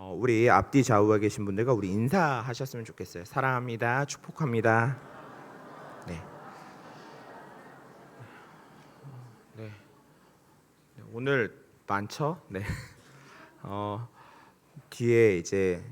우리 앞뒤 좌우에 계신 분들과 우리 인사하셨으면 좋겠어요. 사랑합니다. 축복합니다. 네. 네. 오늘 많죠? 네. 뒤에 이제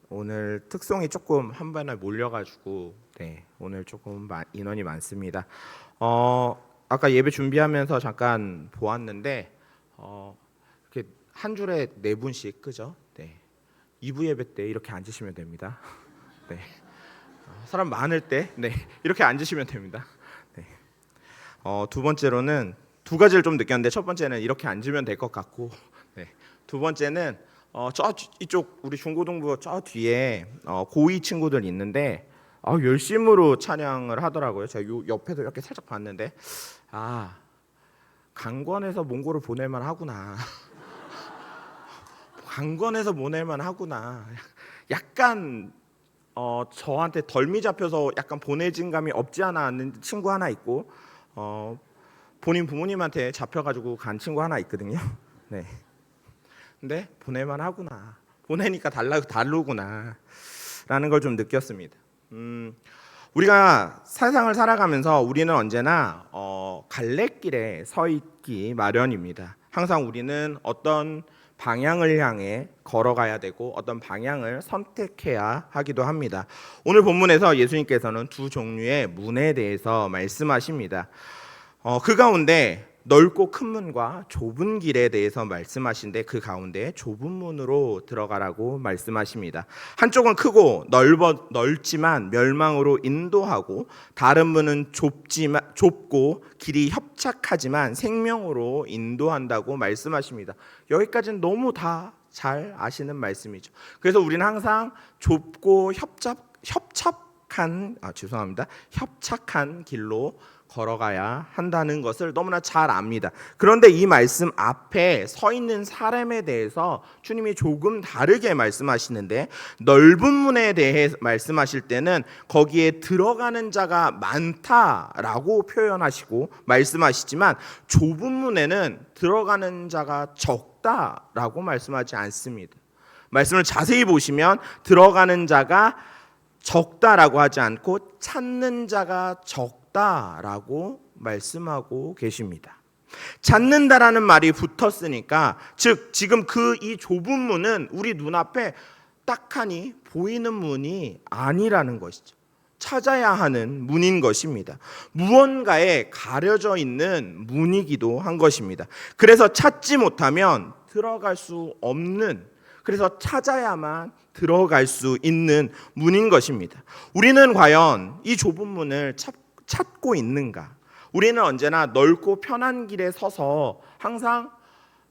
오늘 특송이 조금 한 번에 몰려가지고 네, 오늘 조금 인원이 많습니다. 아까 예배 준비하면서 잠깐 보았는데 이렇게 한 줄에 네 분씩 그죠? 네. 2부 예배 때 이렇게 앉으시면 됩니다. 네. 사람 많을 때 네, 이렇게 앉으시면 됩니다. 네. 두 번째로는 두 가지를 좀 느꼈는데 첫 번째는 이렇게 앉으면 될 것 같고 네. 두 번째는 저 이쪽 우리 중고등부 저 뒤에 고2 친구들 있는데 열심으로 찬양을 하더라고요. 제가 요 옆에도 이렇게 살짝 봤는데 강권에서 몽골을 보낼만 하구나. 강권에서 보낼만 하구나. 약간 저한테 덜미 잡혀서 약간 보내진 감이 없지 않아 않는 친구 하나 있고 본인 부모님한테 잡혀가지고 간 친구 하나 있거든요. 네. 근데 보낼만 하구나. 보내니까 다르구나. 라는 걸 좀 느꼈습니다. 우리가 세상을 살아가면서 우리는 언제나 갈래길에 서 있기 마련입니다. 항상 우리는 어떤 방향을 향해 걸어가야 되고 어떤 방향을 선택해야 하기도 합니다. 오늘 본문에서 예수님께서는 두 종류의 문에 대해서 말씀하십니다. 그 가운데 넓고 큰 문과 좁은 길에 대해서 말씀하신데 그 가운데 좁은 문으로 들어가라고 말씀하십니다. 한쪽은 크고 넓지만 멸망으로 인도하고 다른 문은 좁고 길이 협착하지만 생명으로 인도한다고 말씀하십니다. 여기까지는 너무 다 잘 아시는 말씀이죠. 그래서 우리는 항상 좁고 협착한 길로 걸어가야 한다는 것을 너무나 잘 압니다. 그런데 이 말씀 앞에 서 있는 사람에 대해서 주님이 조금 다르게 말씀하시는데 넓은 문에 대해 말씀하실 때는 거기에 들어가는 자가 많다라고 표현하시고 말씀하시지만 좁은 문에는 들어가는 자가 적다라고 말씀하지 않습니다. 말씀을 자세히 보시면 들어가는 자가 적다라고 하지 않고 찾는 자가 적다라고 말씀하고 계십니다. 찾는다라는 말이 붙었으니까 즉 지금 이 좁은 문은 우리 눈앞에 딱하니 보이는 문이 아니라는 것이죠. 찾아야 하는 문인 것입니다. 무언가에 가려져 있는 문이기도 한 것입니다. 그래서 찾지 못하면 들어갈 수 없는, 그래서 찾아야만 들어갈 수 있는 문인 것입니다. 우리는 과연 이 좁은 문을 찾고 있는가? 우리는 언제나 넓고 편한 길에 서서 항상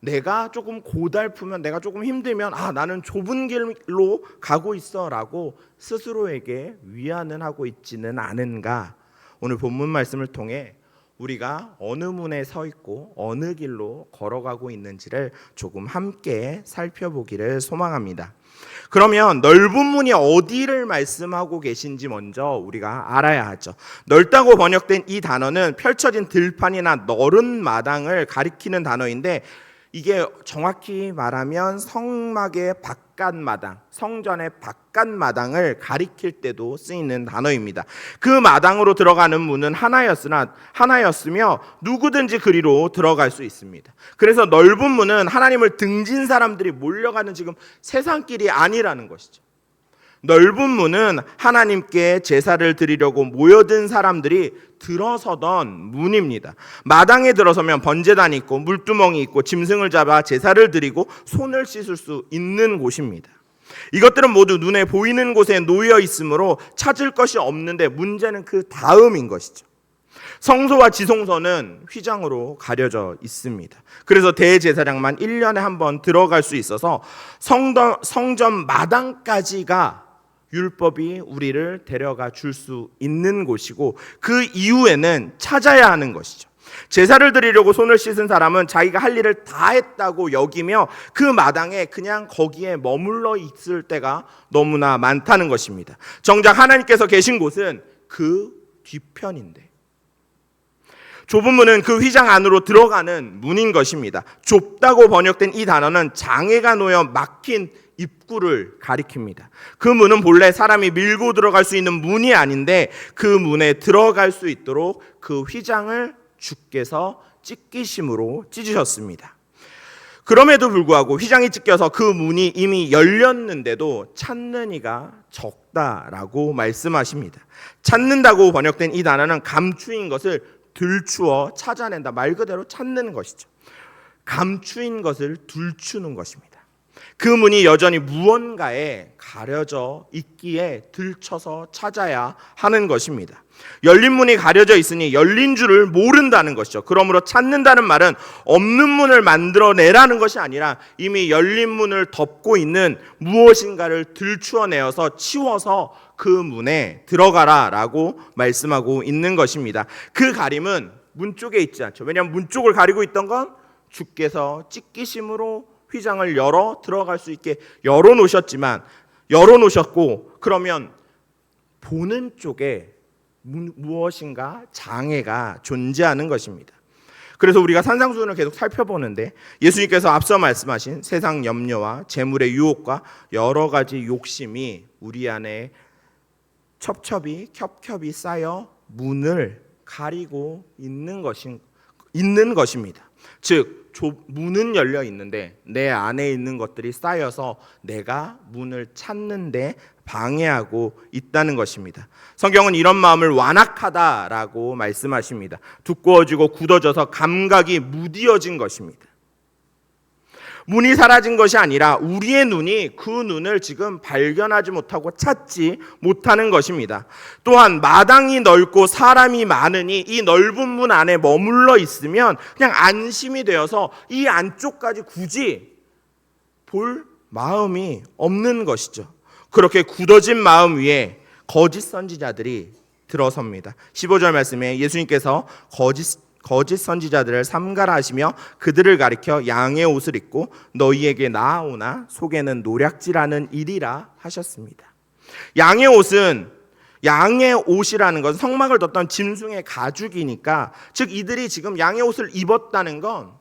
내가 조금 고달프면, 내가 조금 힘들면 나는 좁은 길로 가고 있어라고 스스로에게 위안을 하고 있지는 않은가? 오늘 본문 말씀을 통해 우리가 어느 문에 서 있고 어느 길로 걸어가고 있는지를 조금 함께 살펴보기를 소망합니다. 그러면 넓은 문이 어디를 말씀하고 계신지 먼저 우리가 알아야 하죠. 넓다고 번역된 이 단어는 펼쳐진 들판이나 넓은 마당을 가리키는 단어인데 이게 정확히 말하면 성막의 바깥마당, 성전의 바깥마당을 가리킬 때도 쓰이는 단어입니다. 그 마당으로 들어가는 문은 하나였으며 누구든지 그리로 들어갈 수 있습니다. 그래서 넓은 문은 하나님을 등진 사람들이 몰려가는 지금 세상길이 아니라는 것이죠. 넓은 문은 하나님께 제사를 드리려고 모여든 사람들이 들어서던 문입니다. 마당에 들어서면 번제단이 있고 물두멍이 있고 짐승을 잡아 제사를 드리고 손을 씻을 수 있는 곳입니다. 이것들은 모두 눈에 보이는 곳에 놓여 있으므로 찾을 것이 없는데 문제는 그 다음인 것이죠. 성소와 지성소는 휘장으로 가려져 있습니다. 그래서 대제사장만 1년에 한 번 들어갈 수 있어서 성전 마당까지가 율법이 우리를 데려가 줄 수 있는 곳이고 그 이후에는 찾아야 하는 것이죠. 제사를 드리려고 손을 씻은 사람은 자기가 할 일을 다 했다고 여기며 그 마당에 그냥 거기에 머물러 있을 때가 너무나 많다는 것입니다. 정작 하나님께서 계신 곳은 그 뒤편인데 좁은 문은 그 휘장 안으로 들어가는 문인 것입니다. 좁다고 번역된 이 단어는 장애가 놓여 막힌 입구를 가리킵니다. 그 문은 본래 사람이 밀고 들어갈 수 있는 문이 아닌데 그 문에 들어갈 수 있도록 그 휘장을 주께서 찢기심으로 찢으셨습니다. 그럼에도 불구하고 휘장이 찢겨서 그 문이 이미 열렸는데도 찾는 이가 적다라고 말씀하십니다. 찾는다고 번역된 이 단어는 감추인 것을 들추어 찾아낸다. 말 그대로 찾는 것이죠. 감추인 것을 들추는 것입니다. 그 문이 여전히 무언가에 가려져 있기에 들춰서 찾아야 하는 것입니다. 열린 문이 가려져 있으니 열린 줄을 모른다는 것이죠. 그러므로 찾는다는 말은 없는 문을 만들어내라는 것이 아니라 이미 열린 문을 덮고 있는 무엇인가를 들추어내어서 치워서 그 문에 들어가라라고 말씀하고 있는 것입니다. 그 가림은 문 쪽에 있지 않죠. 왜냐하면 문 쪽을 가리고 있던 건 주께서 찢기심으로 휘장을 열어 들어갈 수 있게 열어놓으셨고, 그러면 보는 쪽에 무엇인가 장애가 존재하는 것입니다. 그래서 우리가 산상수훈을 계속 살펴보는데 예수님께서 앞서 말씀하신 세상 염려와 재물의 유혹과 여러 가지 욕심이 우리 안에 겹겹이 쌓여 문을 가리고 있는 것입니다. 즉 문은 열려 있는데 내 안에 있는 것들이 쌓여서 내가 문을 찾는데 방해하고 있다는 것입니다. 성경은 이런 마음을 완악하다라고 말씀하십니다. 두꺼워지고 굳어져서 감각이 무디어진 것입니다. 문이 사라진 것이 아니라 우리의 눈이 그 눈을 지금 발견하지 못하고 찾지 못하는 것입니다. 또한 마당이 넓고 사람이 많으니 이 넓은 문 안에 머물러 있으면 그냥 안심이 되어서 이 안쪽까지 굳이 볼 마음이 없는 것이죠. 그렇게 굳어진 마음 위에 거짓 선지자들이 들어섭니다. 15절 말씀에 예수님께서 거짓 선지자들을 삼가라 하시며 그들을 가리켜 양의 옷을 입고 너희에게 나아오나 속에는 노략질하는 일이라 하셨습니다. 양의 옷이라는 것은 성막을 덮던 짐승의 가죽이니까, 즉 이들이 지금 양의 옷을 입었다는 건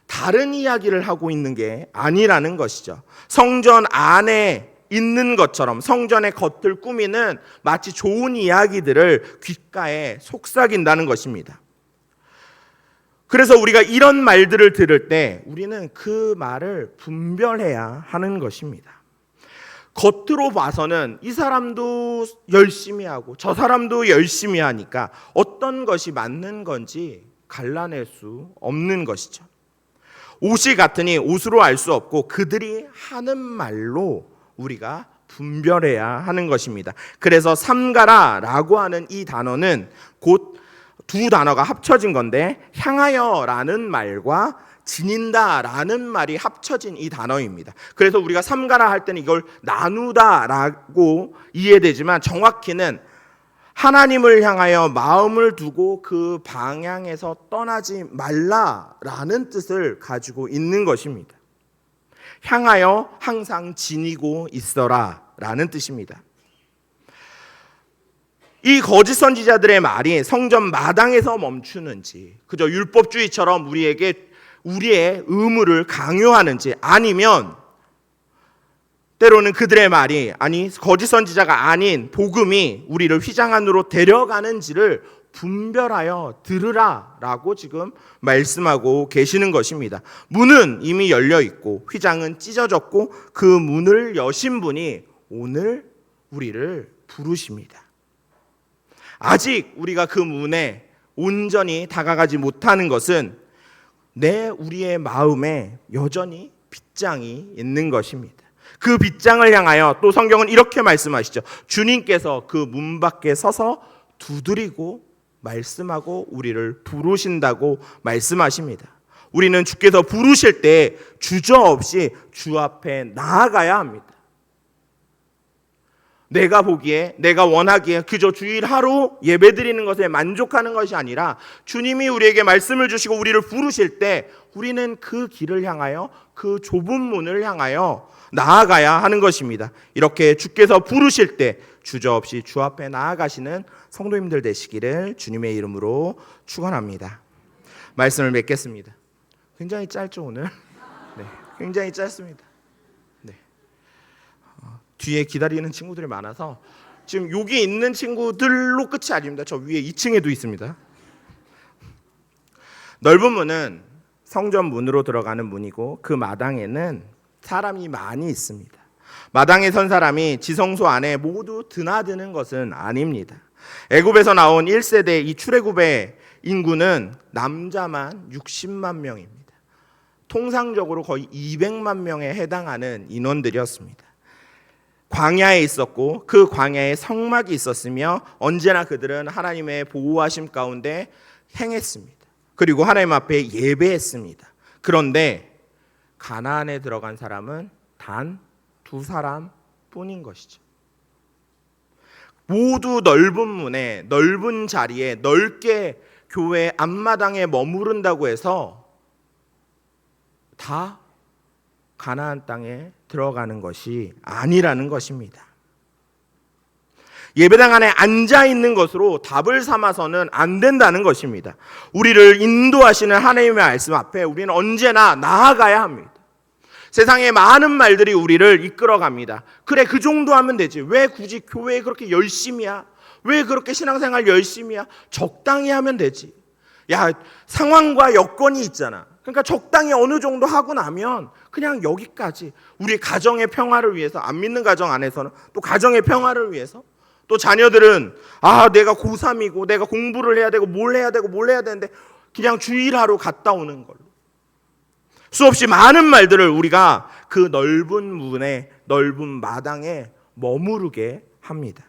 다른 이야기를 하고 있는 게 아니라는 것이죠. 성전 안에 있는 것처럼 성전의 겉을 꾸미는 마치 좋은 이야기들을 귓가에 속삭인다는 것입니다. 그래서 우리가 이런 말들을 들을 때 우리는 그 말을 분별해야 하는 것입니다. 겉으로 봐서는 이 사람도 열심히 하고 저 사람도 열심히 하니까 어떤 것이 맞는 건지 갈라낼 수 없는 것이죠. 옷이 같으니 옷으로 알 수 없고 그들이 하는 말로 우리가 분별해야 하는 것입니다. 그래서 삼가라라고 하는 이 단어는 곧 두 단어가 합쳐진 건데 향하여라는 말과 지닌다라는 말이 합쳐진 이 단어입니다. 그래서 우리가 삼가라 할 때는 이걸 나누다라고 이해되지만 정확히는 하나님을 향하여 마음을 두고 그 방향에서 떠나지 말라라는 뜻을 가지고 있는 것입니다. 향하여 항상 지니고 있어라라는 뜻입니다. 이 거짓 선지자들의 말이 성전 마당에서 멈추는지 그저 율법주의처럼 우리에게 우리의 의무를 강요하는지, 아니면 때로는 그들의 말이 거짓 선지자가 아닌 복음이 우리를 휘장 안으로 데려가는지를 분별하여 들으라라고 지금 말씀하고 계시는 것입니다. 문은 이미 열려 있고 휘장은 찢어졌고 그 문을 여신 분이 오늘 우리를 부르십니다. 아직 우리가 그 문에 온전히 다가가지 못하는 것은 우리의 마음에 여전히 빗장이 있는 것입니다. 그 빗장을 향하여 또 성경은 이렇게 말씀하시죠. 주님께서 그 문 밖에 서서 두드리고 말씀하고 우리를 부르신다고 말씀하십니다. 우리는 주께서 부르실 때 주저없이 주 앞에 나아가야 합니다. 내가 보기에, 내가 원하기에 그저 주일 하루 예배드리는 것에 만족하는 것이 아니라 주님이 우리에게 말씀을 주시고 우리를 부르실 때 우리는 그 길을 향하여, 그 좁은 문을 향하여 나아가야 하는 것입니다. 이렇게 주께서 부르실 때 주저없이 주 앞에 나아가시는 성도님들 되시기를 주님의 이름으로 축원합니다. 말씀을 맺겠습니다. 굉장히 짧죠 오늘? 네, 굉장히 짧습니다. 네. 뒤에 기다리는 친구들이 많아서 지금 여기 있는 친구들로 끝이 아닙니다. 저 위에 2층에도 있습니다. 넓은 문은 성전 문으로 들어가는 문이고 그 마당에는 사람이 많이 있습니다. 마당에 선 사람이 지성소 안에 모두 드나드는 것은 아닙니다. 애굽에서 나온 1세대 이 출애굽의 인구는 남자만 60만 명입니다. 통상적으로 거의 200만 명에 해당하는 인원들이었습니다. 광야에 있었고 그 광야에 성막이 있었으며 언제나 그들은 하나님의 보호하심 가운데 행했습니다. 그리고 하나님 앞에 예배했습니다. 그런데 가나안에 들어간 사람은 단 2사람 뿐인 것이죠. 모두 넓은 문에 넓은 자리에 넓게 교회 앞마당에 머무른다고 해서 다 가나안 땅에 들어가는 것이 아니라는 것입니다. 예배당 안에 앉아 있는 것으로 답을 삼아서는 안 된다는 것입니다. 우리를 인도하시는 하나님의 말씀 앞에 우리는 언제나 나아가야 합니다. 세상의 많은 말들이 우리를 이끌어갑니다. 그래, 그 정도 하면 되지. 왜 굳이 교회에 그렇게 열심히야? 왜 그렇게 신앙생활 열심히야? 적당히 하면 되지. 야, 상황과 여건이 있잖아. 그러니까 적당히 어느 정도 하고 나면 그냥 여기까지. 우리 가정의 평화를 위해서, 안 믿는 가정 안에서는 또 가정의 평화를 위해서, 또 자녀들은 내가 고3이고 내가 공부를 해야 되고 뭘 해야 되는데 그냥 주일하러 갔다 오는 걸로. 수없이 많은 말들을 우리가 그 넓은 문에 넓은 마당에 머무르게 합니다.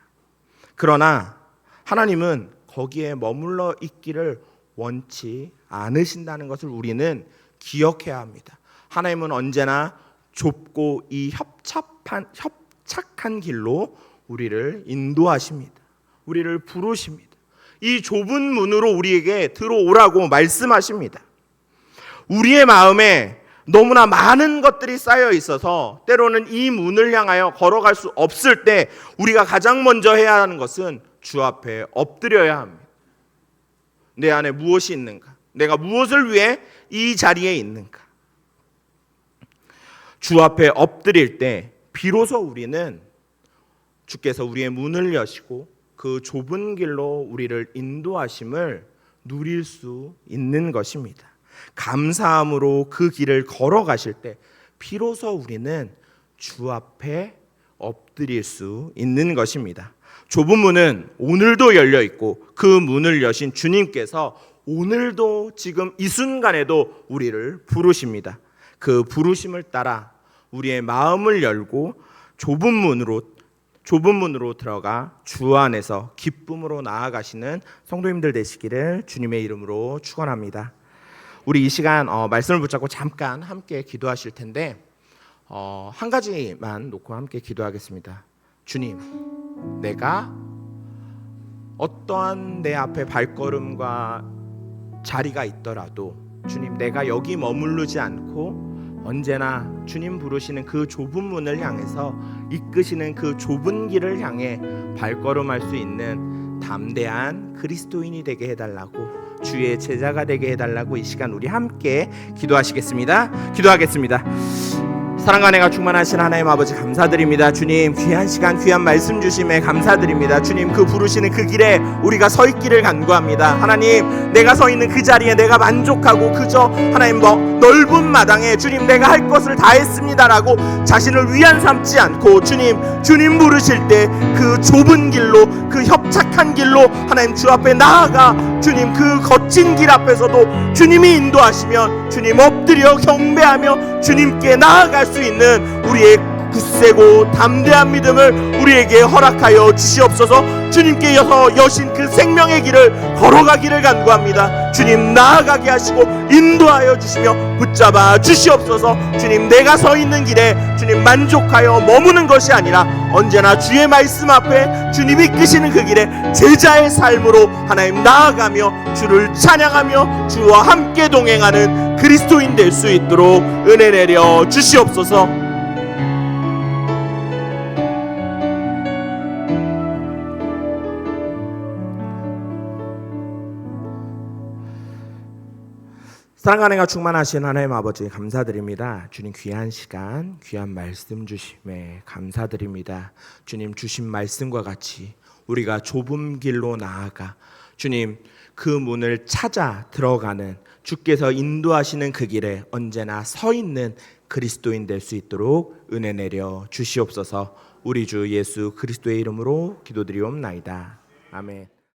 그러나 하나님은 거기에 머물러 있기를 원치 않으신다는 것을 우리는 기억해야 합니다. 하나님은 언제나 좁고 이 협착한 길로 우리를 인도하십니다. 우리를 부르십니다. 이 좁은 문으로 우리에게 들어오라고 말씀하십니다. 우리의 마음에 너무나 많은 것들이 쌓여 있어서 때로는 이 문을 향하여 걸어갈 수 없을 때 우리가 가장 먼저 해야 하는 것은 주 앞에 엎드려야 합니다. 내 안에 무엇이 있는가? 내가 무엇을 위해 이 자리에 있는가? 주 앞에 엎드릴 때 비로소 우리는 주께서 우리의 문을 여시고 그 좁은 길로 우리를 인도하심을 누릴 수 있는 것입니다. 감사함으로 그 길을 걸어가실 때 비로소 우리는 주 앞에 엎드릴 수 있는 것입니다. 좁은 문은 오늘도 열려 있고 그 문을 여신 주님께서 오늘도 지금 이 순간에도 우리를 부르십니다. 그 부르심을 따라 우리의 마음을 열고 좁은 문으로 들어가 주 안에서 기쁨으로 나아가시는 성도님들 되시기를 주님의 이름으로 축원합니다. 우리 이 시간 말씀을 붙잡고 잠깐 함께 기도하실 텐데 한 가지만 놓고 함께 기도하겠습니다. 주님, 내가 어떠한 내 앞에 발걸음과 자리가 있더라도 주님, 내가 여기 머무르지 않고 언제나 주님 부르시는 그 좁은 문을 향해서 이끄시는 그 좁은 길을 향해 발걸음할 수 있는 담대한 그리스도인이 되게 해달라고, 주의 제자가 되게 해달라고 이 시간 우리 함께 기도하시겠습니다. 기도하겠습니다. 사랑과 은혜가 충만하신 하나님 아버지 감사드립니다. 주님, 귀한 시간 귀한 말씀 주심에 감사드립니다. 주님, 그 부르시는 그 길에 우리가 서 있기를 간구합니다. 하나님, 내가 서 있는 그 자리에 내가 만족하고 그저 하나님 넓은 마당에 주님 내가 할 것을 다 했습니다라고 자신을 위안 삼지 않고 주님 부르실 때 그 좁은 길로, 그 협착한 길로 하나님 주 앞에 나아가 주님 그 거친 길 앞에서도 주님이 인도하시면 주님 엎드려 경배하며 주님께 나아갈 수 있는 우리의 굳세고 담대한 믿음을 우리에게 허락하여 주시옵소서. 주님께 여신 그 생명의 길을 걸어가기를 간구합니다. 주님 나아가게 하시고 인도하여 주시며 붙잡아 주시옵소서. 주님, 내가 서 있는 길에 주님 만족하여 머무는 것이 아니라 언제나 주의 말씀 앞에 주님이 이끄시는 그 길에 제자의 삶으로 하나님 나아가며 주를 찬양하며 주와 함께 동행하는 그리스도인 될 수 있도록 은혜 내려 주시옵소서. 사랑과 은혜가 충만하신 하나님 아버지 감사드립니다. 주님 귀한 시간, 귀한 말씀 주심에 감사드립니다. 주님 주신 말씀과 같이 우리가 좁은 길로 나아가 주님 그 문을 찾아 들어가는 주께서 인도하시는 그 길에 언제나 서 있는 그리스도인 될 수 있도록 은혜 내려 주시옵소서. 우리 주 예수 그리스도의 이름으로 기도드리옵나이다. 아멘.